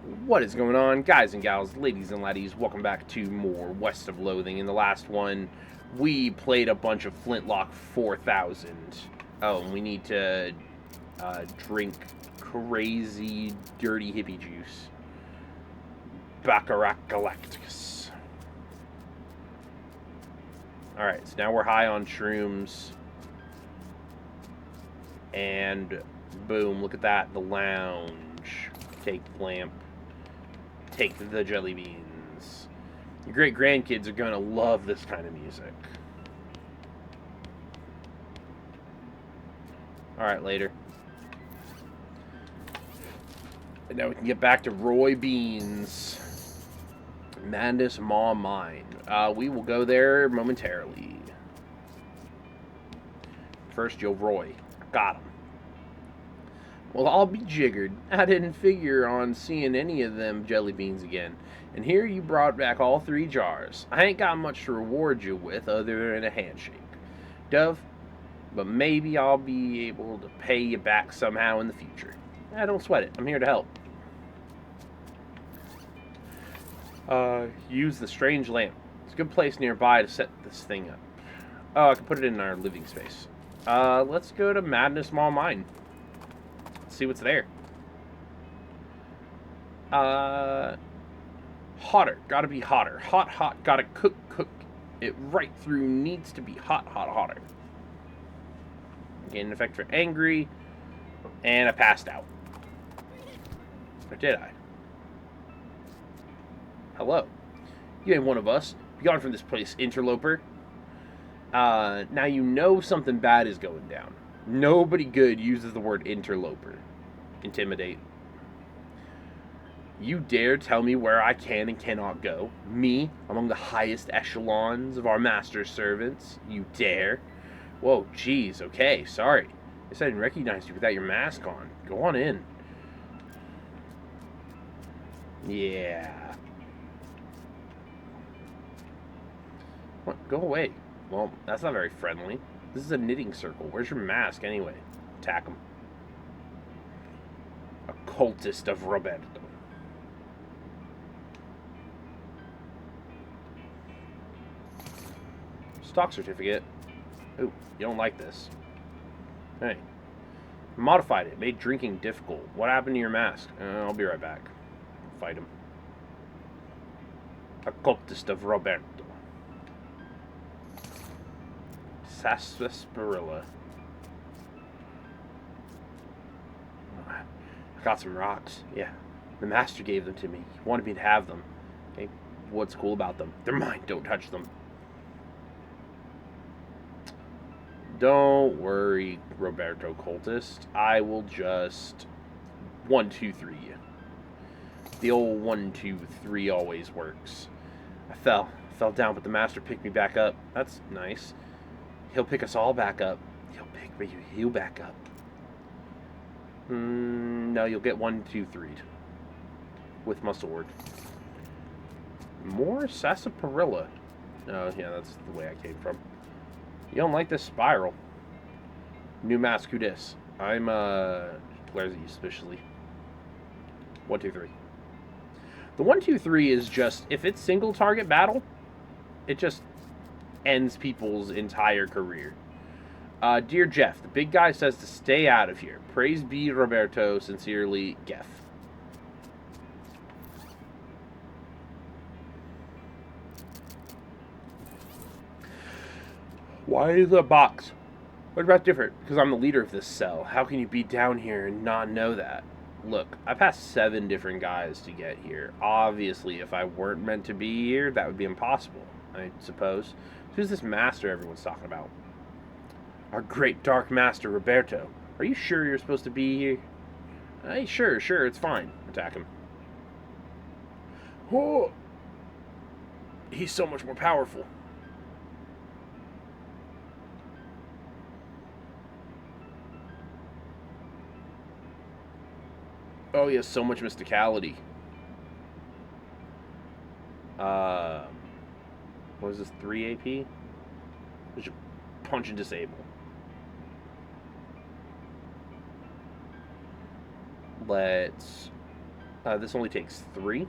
What is going on, guys and gals, ladies and laddies? Welcome back to more West of Loathing. In the last one, we played a bunch of Flintlock 4000. Oh, and we need to drink crazy, dirty hippie juice. Baccarat Galacticus. Alright, so now we're high on shrooms. And boom, look at that, the lounge. Take the lamp. Take the jelly beans. Your great grandkids are gonna love this kind of music. Alright, later. And now we can get back to Roy Beans. Madness Maw Mine. We will go there momentarily. First, yo, Roy. Got him. Well, I'll be jiggered. I didn't figure on seeing any of them jelly beans again. And here you brought back all 3 jars. I ain't got much to reward you with other than a handshake, Dove, but maybe I'll be able to pay you back somehow in the future. Don't sweat it. I'm here to help. Use the strange lamp. It's a good place nearby to set this thing up. Oh, I can put it in our living space. Let's go to Madness Mall Mine. See what's there. Hotter. Gotta be hotter. Hot, hot. Gotta cook, cook it right through. Needs to be hot, hot, hotter. Gain an effect for angry. And I passed out. Or did I? Hello. You ain't one of us. Be gone from this place, interloper. Now you know something bad is going down. Nobody good uses the word interloper. Intimidate. You dare tell me where I can and cannot go? Me, among the highest echelons of our master's servants? You dare? Whoa, jeez, okay, sorry. Guess I didn't recognize you without your mask on. Go on in. Yeah. What? Go away. Well, that's not very friendly. This is a knitting circle. Where's your mask, anyway? Attack him. Occultist of Roberto. Stock certificate. Ooh, you don't like this. Hey. Modified it. Made drinking difficult. What happened to your mask? I'll be right back. Fight him. Occultist of Roberto. Sarsaparilla. I got some rocks. Yeah. The master gave them to me. He wanted me to have them. Okay. What's cool about them? They're mine. Don't touch them. Don't worry, Roberto Cultist. I will just 1, 2, 3 you. The old 1, 2, 3 always works. I fell down, but the master picked me back up. That's nice. He'll pick us all back up. He'll pick you back up. No, you'll get 1, 2, 3 with my sword. More sarsaparilla. Oh, yeah, that's the way I came from. You don't like this spiral. New mask, who dis? I'm, glares at you suspiciously. 1, 2, 3. The 1, 2, 3 is just, if it's single target battle, it just ends people's entire career. Dear Jeff, the big guy says to stay out of here. Praise be Roberto, sincerely, Geff. Why the box? What about different? Because I'm the leader of this cell. How can you be down here and not know that? Look, I passed 7 different guys to get here. Obviously, if I weren't meant to be here, that would be impossible, I suppose. Who's this master everyone's talking about? Our great dark master, Roberto. Are you sure you're supposed to be here? Hey, sure, it's fine. Attack him. Oh! He's so much more powerful. Oh, he has so much mysticality. What is this, 3 AP? We should punch and disable. Let's This only takes 3. So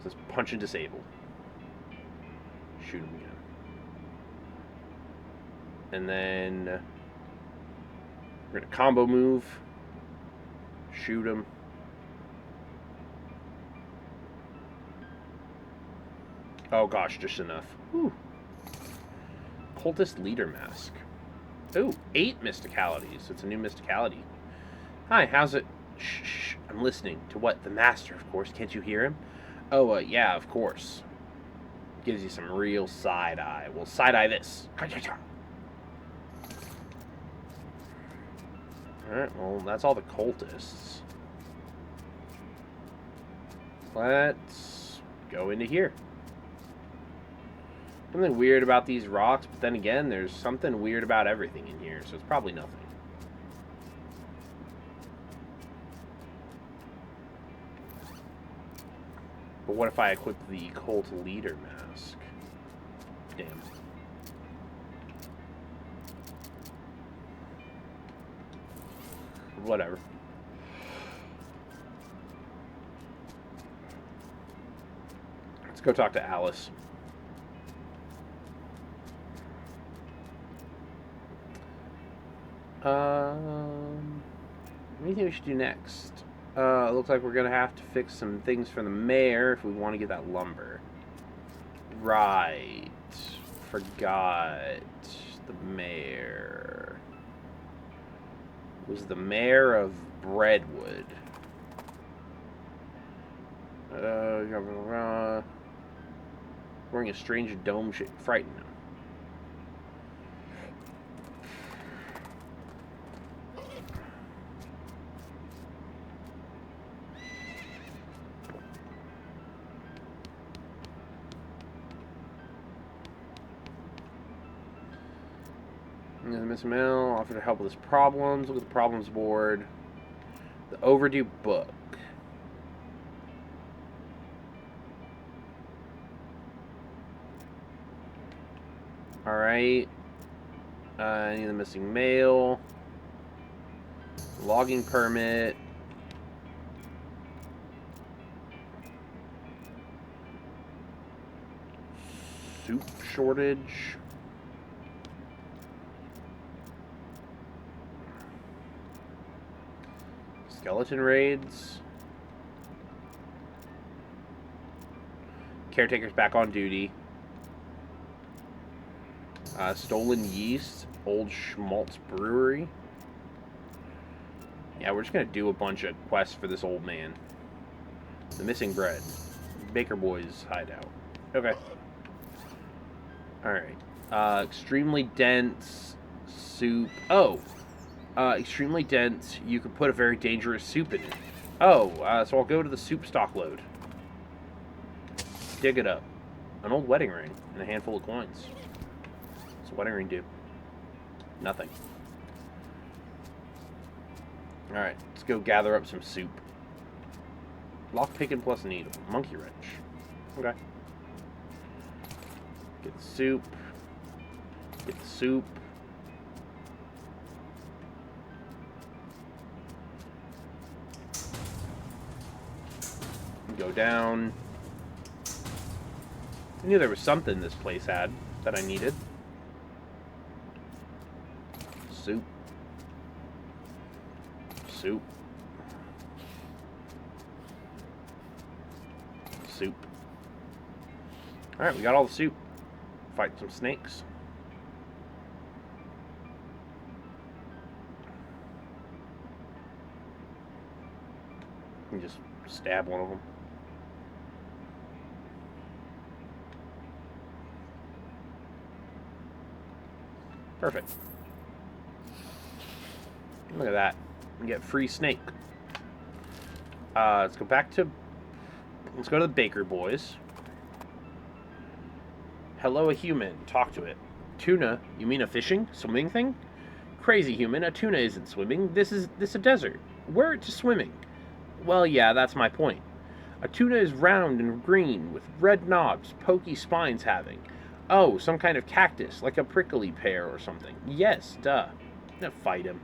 let's punch and disable. Shoot him again. And then we're going to combo move. Shoot him. Oh gosh, just enough. Whew. Cultist Leader Mask. Ooh, 8 mysticalities. It's a new mysticality. Hi, how's it? Shh, I'm listening. To what? The Master, of course. Can't you hear him? Oh, yeah, of course. Gives you some real side-eye. Well, side-eye this. Alright, well, that's all the cultists. Let's go into here. Something weird about these rocks, but then again, there's something weird about everything in here, so it's probably nothing. But what if I equip the Cult Leader Mask? Damn. Whatever. Let's go talk to Alice. What do you think we should do next? Looks like we're gonna have to fix some things for the mayor if we want to get that lumber. Right. Forgot. The mayor. It was the mayor of Breadwood. Wearing a strange dome shape. Frightened him. Miss Mill offered to help with his problems. Look at the problems board. The overdue book. Alright. I need the missing mail. Logging permit. Soup shortage. Skeleton raids. Caretaker's back on duty. Stolen yeast. Old Schmaltz Brewery. Yeah, we're just going to do a bunch of quests for this old man. The missing bread. Baker Boy's hideout. Okay. Alright. Extremely dense soup. Oh! Extremely dense. You could put a very dangerous soup in it. Oh, so I'll go to the soup stock load. Dig it up. An old wedding ring and a handful of coins. What's a wedding ring do? Nothing. Alright, let's go gather up some soup. Lock picking plus needle. Monkey wrench. Okay. Get the soup. Get the soup. Go down. I knew there was something this place had that I needed. Soup. Soup. Soup. Alright, we got all the soup. Fight some snakes. You just stab one of them. Perfect. Look at that. We get free snake. Let's go back to... Let's go to the Baker Boys. Hello, a human. Talk to it. Tuna? You mean a fishing? Swimming thing? Crazy human. A tuna isn't swimming. This is a desert. Where it's swimming? Well, yeah, that's my point. A tuna is round and green with red knobs, pokey spines having. Oh, some kind of cactus, like a prickly pear or something. Yes, duh. I'm gonna fight him.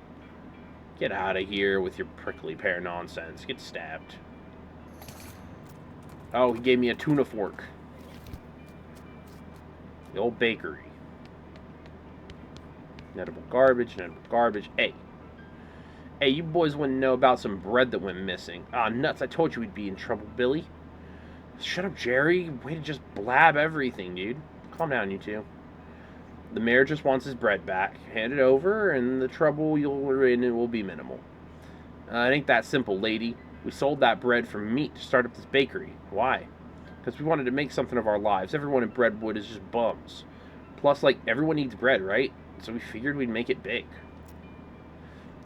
Get out of here with your prickly pear nonsense. Get stabbed. Oh, he gave me a tuna fork. The old bakery. Inedible garbage, inedible garbage. Hey. Hey, you boys wouldn't know about some bread that went missing. Ah, nuts, I told you we'd be in trouble, Billy. Shut up, Jerry. Way to just blab everything, dude. Calm down, you two. The mayor just wants his bread back. Hand it over, and the trouble you're in will be minimal. It ain't that simple, lady. We sold that bread for meat to start up this bakery. Why? Because we wanted to make something of our lives. Everyone in Breadwood is just bums. Plus, like, everyone needs bread, right? So we figured we'd make it big.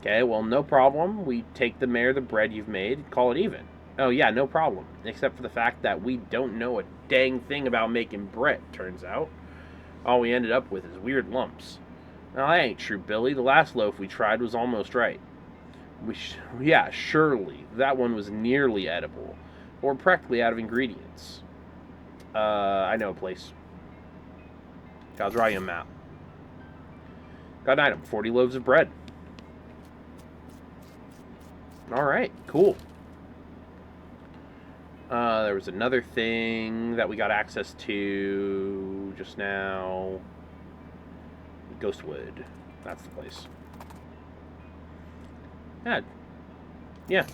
Okay, well, no problem. We take the mayor the bread you've made, call it even. Oh, yeah, no problem. Except for the fact that we don't know a dang thing about making bread, turns out. All we ended up with is weird lumps. Now, that ain't true, Billy. The last loaf we tried was almost right. Yeah, surely. That one was nearly edible. Or practically out of ingredients. I know a place. I'll draw you a map. Got an item. 40 loaves of bread. Alright, cool. There was another thing that we got access to just now. Ghostwood. That's the place. Yeah.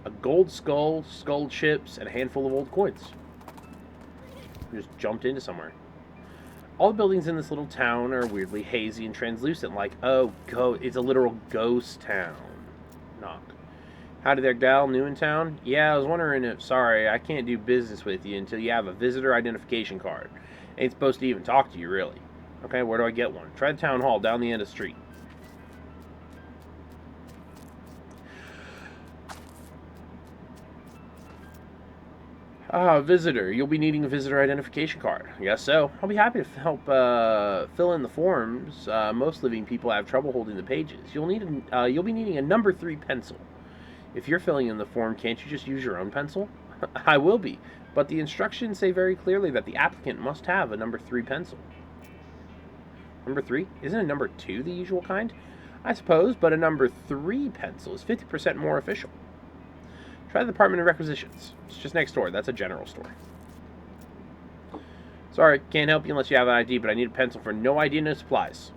A gold skull, skull chips, and a handful of old coins. We just jumped into somewhere. All the buildings in this little town are weirdly hazy and translucent, like, oh, it's a literal ghost town. Knock. Howdy there, gal, new in town? Yeah, I was wondering if, sorry, I can't do business with you until you have a visitor identification card. Ain't supposed to even talk to you, really. Okay, where do I get one? Try the town hall down the end of the street. Visitor. You'll be needing a visitor identification card. I guess so. I'll be happy to help fill in the forms. Most living people have trouble holding the pages. You'll be needing a number 3 pencil. If you're filling in the form, can't you just use your own pencil? I will be, but the instructions say very clearly that the applicant must have a number 3 pencil. Number 3? Isn't a number 2 the usual kind? I suppose, but a number 3 pencil is 50% more official. Try the Department of Requisitions. It's just next door. That's a general store. Sorry, can't help you unless you have an ID, but I need a pencil for no ID, no supplies.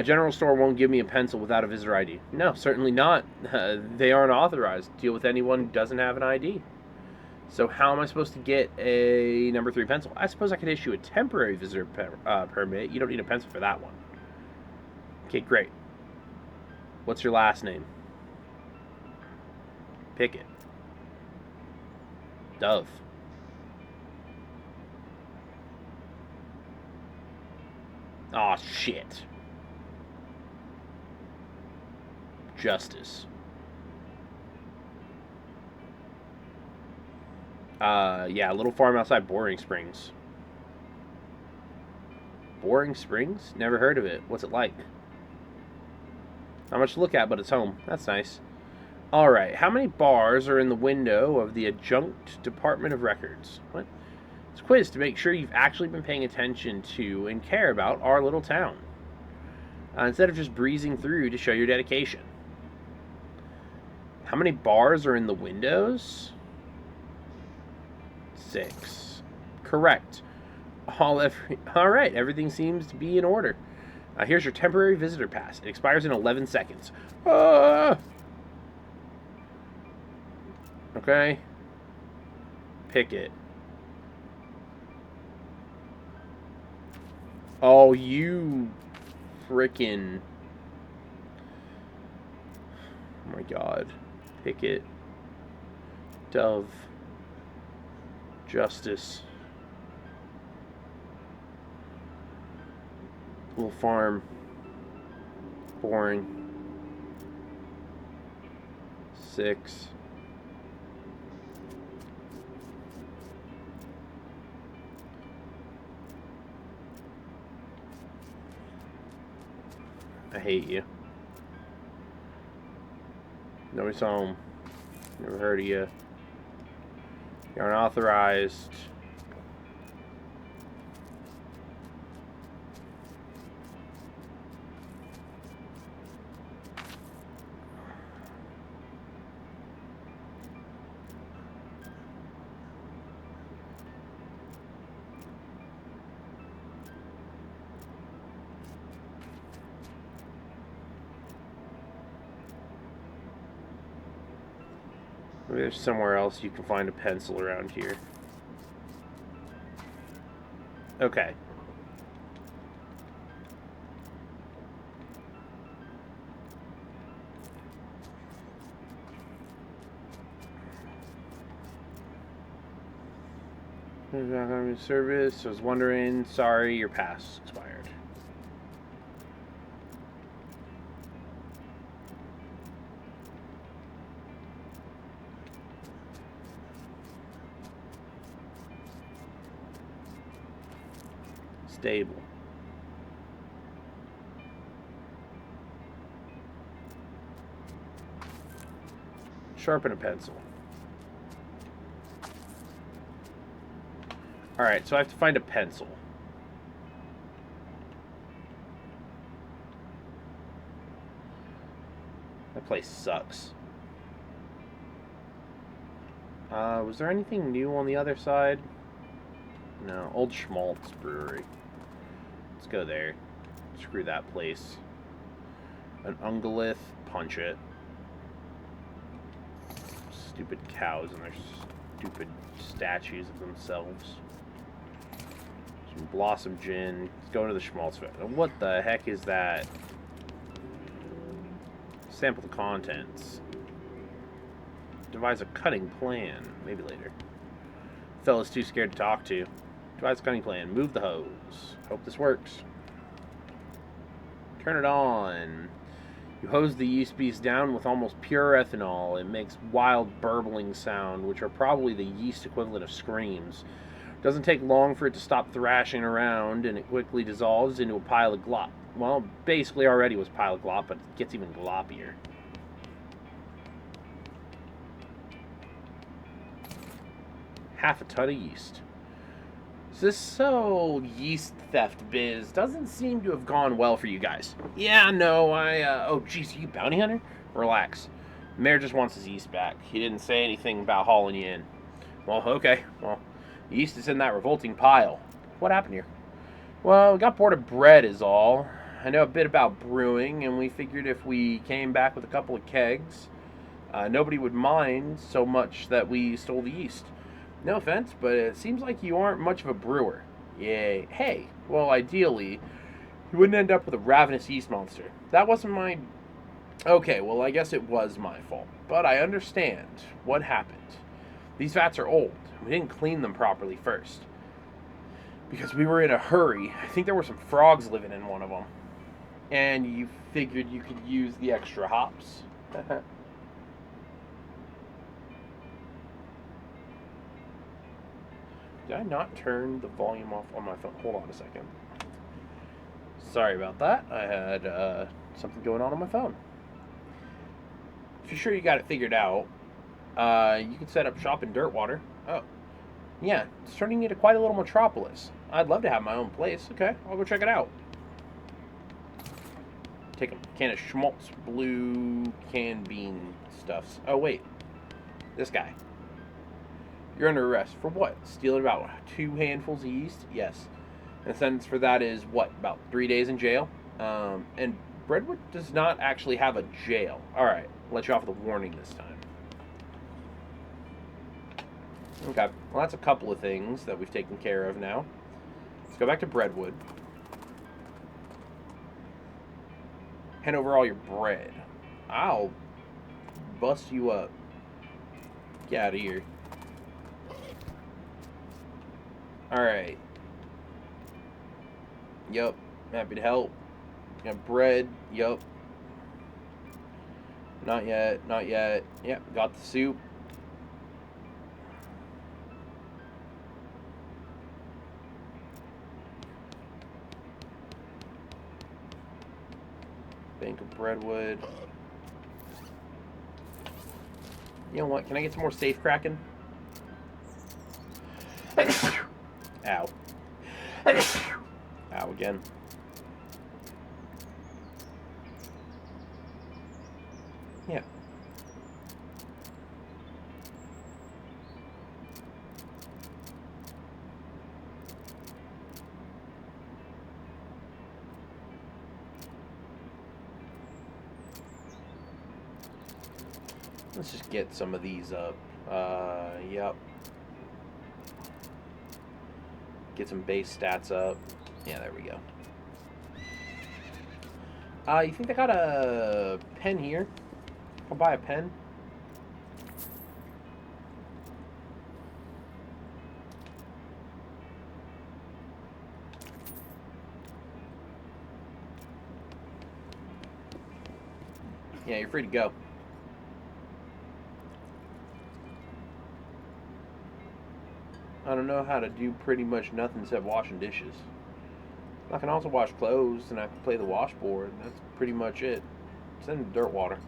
General store won't give me a pencil without a visitor ID. No, certainly not. They aren't authorized to deal with anyone who doesn't have an ID. So how am I supposed to get a number 3 pencil? I suppose I could issue a temporary visitor permit. You don't need a pencil for that one. Okay, great. What's your last name? Pick it. Dove. Aw, shit. Justice. Yeah, a little farm outside Boring Springs. Boring Springs? Never heard of it. What's it like? Not much to look at, but it's home. That's nice. Alright, how many bars are in the window of the Adjunct Department of Records? What? It's a quiz to make sure you've actually been paying attention to and care about our little town. Instead of just breezing through to show your dedication. How many bars are in the windows? 6. Correct. Alright, everything seems to be in order. Here's your temporary visitor pass. It expires in 11 seconds. Okay. Pick it. Oh, you frickin'. Oh my god. Pick it. Dove. Justice. Little farm. Boring. 6. I hate you. Nobody's home. Never heard of you. You're unauthorized. Maybe there's somewhere else you can find a pencil around here. Okay. Not going to be service. I was wondering. Sorry, your pass expired. Stable. Sharpen a pencil. Alright, so I have to find a pencil. That place sucks. Was there anything new on the other side? No, Old Schmaltz Brewery. Let's go there. Screw that place. An ungulith, punch it. Stupid cows and their stupid statues of themselves. Some Blossom Gin. Let's go to the Schmaltz. What the heck is that? Sample the contents. Devise a cutting plan. Maybe later. Fella's too scared to talk to. Devise a cutting plan. Move the hose. Hope this works. Turn it on. You hose the yeast beast down with almost pure ethanol. It makes wild burbling sound, which are probably the yeast equivalent of screams. Doesn't take long for it to stop thrashing around, and it quickly dissolves into a pile of glop. Well, basically already was a pile of glop, but it gets even gloppier. Half a ton of yeast. This whole yeast theft biz doesn't seem to have gone well for you guys. Yeah, no, oh, geez, are you bounty hunter? Relax. The mayor just wants his yeast back. He didn't say anything about hauling you in. Well, okay. Well, the yeast is in that revolting pile. What happened here? Well, we got bored of bread is all. I know a bit about brewing, and we figured if we came back with a couple of kegs, nobody would mind so much that we stole the yeast. No offense, but it seems like you aren't much of a brewer. Yay. Hey, well, ideally, you wouldn't end up with a ravenous yeast monster. That wasn't my... Okay, well, I guess it was my fault. But I understand what happened. These vats are old. We didn't clean them properly first. Because we were in a hurry. I think there were some frogs living in one of them. And you figured you could use the extra hops. Did I not turn the volume off on my phone? Hold on a second. Sorry about that. I had something going on my phone. If you're sure you got it figured out, you can set up shop in Dirtwater. Oh. Yeah, it's turning into quite a little metropolis. I'd love to have my own place. Okay, I'll go check it out. Take a can of Schmaltz blue canned bean stuffs. Oh, wait. This guy. You're under arrest. For what? Stealing about 2 handfuls of yeast? Yes. And the sentence for that is, what, about 3 days in jail? And Breadwood does not actually have a jail. Alright, let you off with a warning this time. Okay, well that's a couple of things that we've taken care of now. Let's go back to Breadwood. Hand over all your bread. I'll bust you up. Get out of here. Alright. Yup. Happy to help. Got bread. Yup. Not yet. Not yet. Yep. Got the soup. Bank of Breadwood. You know what? Can I get some more safe cracking? Ow. Ow again. Yeah. Let's just get some of these up. Yep. Get some base stats up. Yeah, there we go. You think they got a pen here? I'll buy a pen. Yeah, you're free to go. I don't know how to do pretty much nothing except washing dishes. I can also wash clothes, and I can play the washboard. That's pretty much it. Send the dirt water.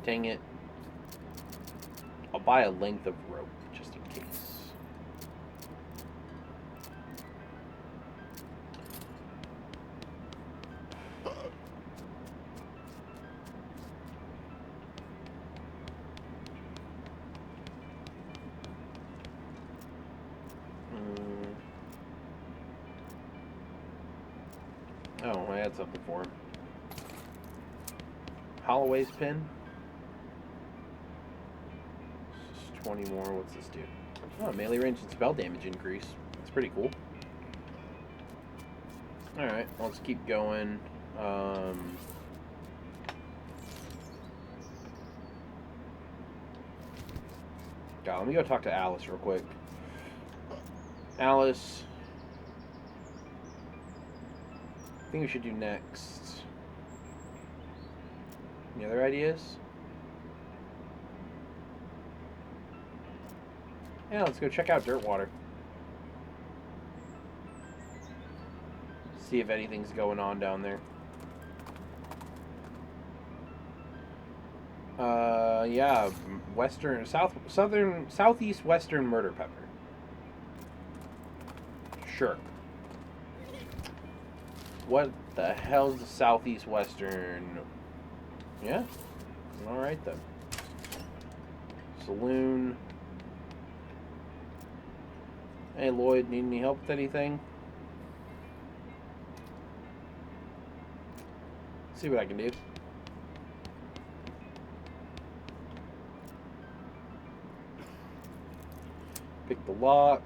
Dang it. I'll buy a length of rope, just in case. Oh, I had something for him. Holloway's pin. 20 more. What's this do? Oh, melee range and spell damage increase. That's pretty cool. Alright, let's keep going. God, let me go talk to Alice real quick. Alice. I think we should do next. Any other ideas? Yeah, let's go check out Dirtwater. See if anything's going on down there. Yeah, southeast western murder pepper. Sure. What the hell's the southeast western? Yeah. All right then. Saloon. Hey Lloyd, need any help with anything? See what I can do. Pick the lock.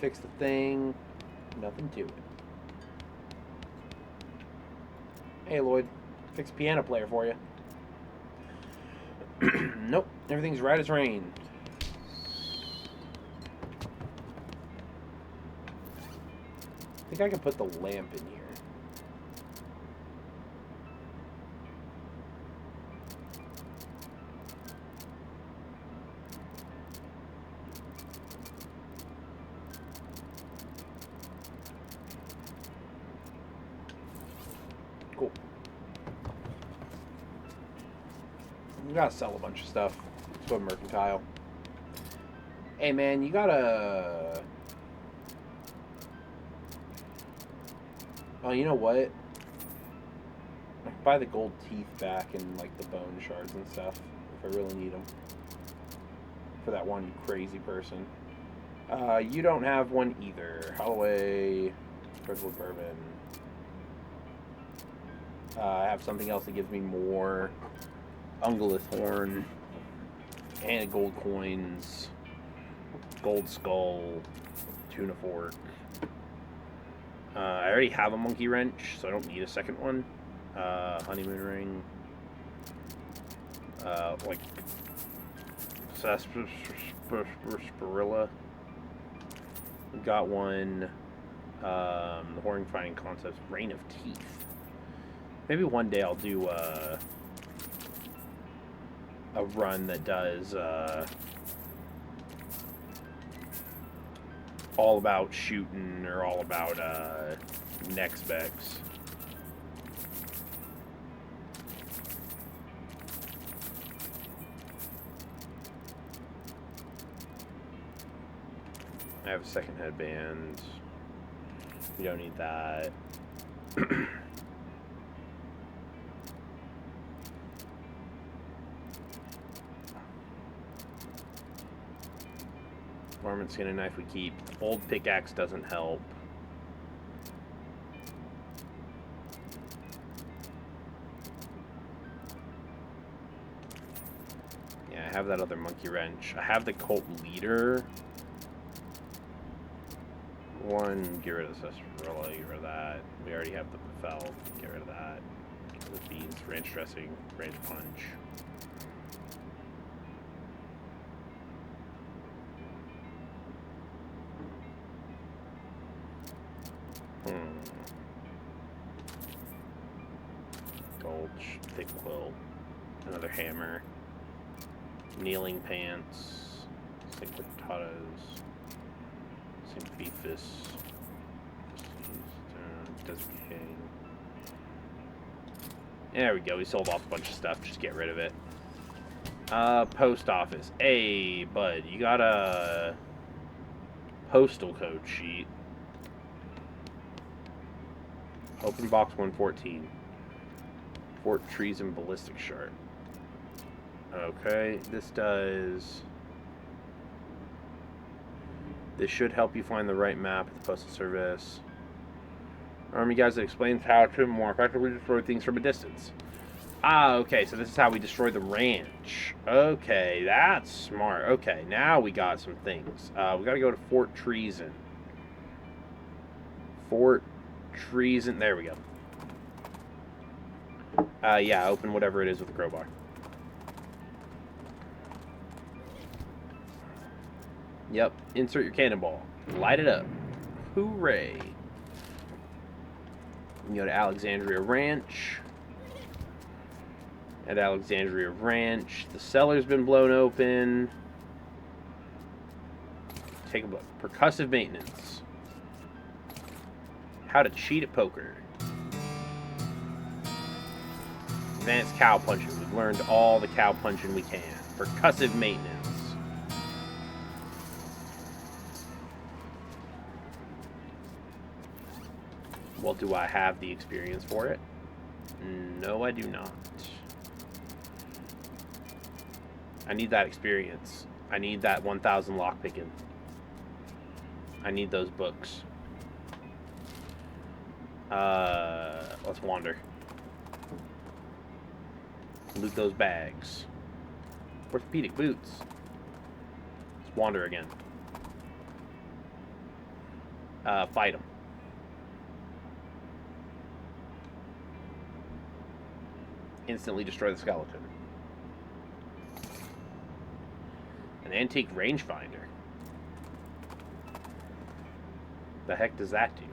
Fix the thing. Nothing to it. Hey Lloyd, fix piano player for you. Nope, everything's right as rain. I think I can put the lamp in here. Cool. You gotta sell a bunch of stuff. Let's go mercantile. Hey man, you gotta... Oh, you know what? I can buy the gold teeth back and like the bone shards and stuff if I really need them. For that one crazy person. You don't have one either. Holloway, Breadwood bourbon. I have something else that gives me more. Ungulith horn. And gold coins. Gold skull. Tuna fork. I already have a monkey wrench, so I don't need a second one. Honeymoon ring. Like sarsaparilla. Got one. The horrifying concepts. Rain of teeth. Maybe one day I'll do a run that does all about shooting or all about neck specs. I have a second headband. We don't need that. Varmint skin and knife we keep. Old pickaxe doesn't help. I have that other monkey wrench. I have the cult leader. One, get rid of the sarsaparilla, get rid of that. We already have the buffel, get rid of that. Get rid of the beans, ranch dressing, ranch punch. Gulch, thick quilt, another hammer, kneeling pants, cinquettatas, Beefus, Desert King. There we go. We sold off a bunch of stuff. Just get rid of it. Post office. Hey, bud, you got a postal code sheet. Open box 114. Fort Treason ballistic shard. Okay, this does. This should help you find the right map at the Postal Service. Army guys that explains how to more effectively destroy things from a distance. Ah, okay, so this is how we destroy the ranch. Okay, that's smart. Okay, now we got some things. We gotta go to Fort Treason. Fort Treason, there we go. Yeah, open whatever it is with the crowbar. Yep, insert your cannonball. Light it up. Hooray. You can go to Alexandria Ranch. At Alexandria Ranch, the cellar's been blown open. Take a look. Percussive maintenance. How to cheat at poker. Advanced cow punching. We've learned all the cow punching we can. Percussive maintenance. Well, do I have the experience for it? No, I do not. I need that experience. I need that 1,000 lockpicking. I need those books. Let's wander. Loot those bags. Orthopedic boots. Let's wander again. Fight them. Instantly destroy the skeleton. An antique rangefinder. The heck does that do?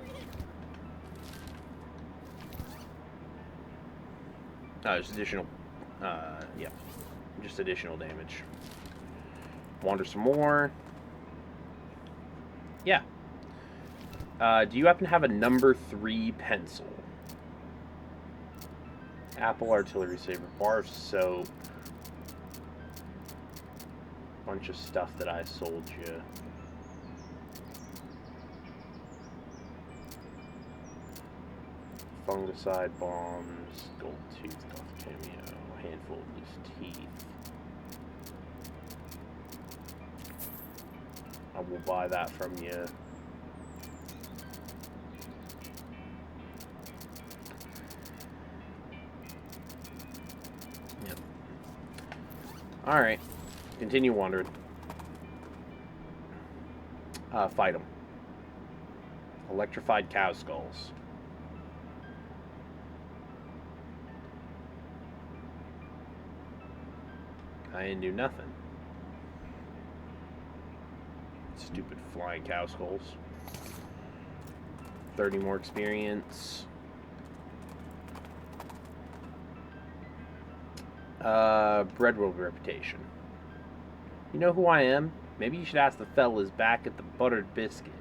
Just additional, yeah, just additional damage. Wander some more. Yeah. Do you happen to have a number 3 pencil? Apple artillery saber, bar of soap. Bunch of stuff that I sold you. Fungicide bombs, gold tooth, goth cameo, handful of loose teeth. I will buy that from you. Yep. Alright. Continue wandering. Fight them. Electrified cow skulls. I didn't do nothing. Stupid flying cow skulls. 30 more experience. Breadwood reputation. You know who I am? Maybe you should ask the fellas back at the Buttered Biscuit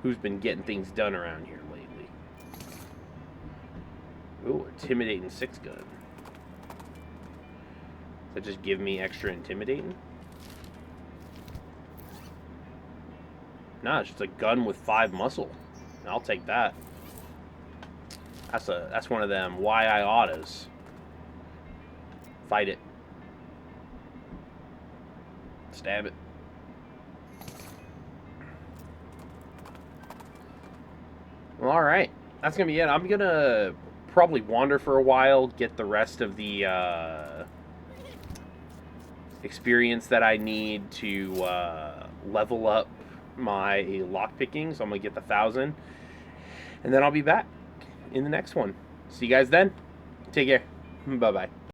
who's been getting things done around here lately. Ooh, intimidating 6-gun. Does that just give me extra intimidating? Nah, it's just a gun with 5 muscle. I'll take that. That's one of them why I oughtas. Fight it. Stab it. Well, alright. That's gonna be it. I'm gonna probably wander for a while, get the rest of the experience that I need to level up my lockpicking. So I'm going to get the 1,000. And then I'll be back in the next one. See you guys then. Take care. Bye-bye.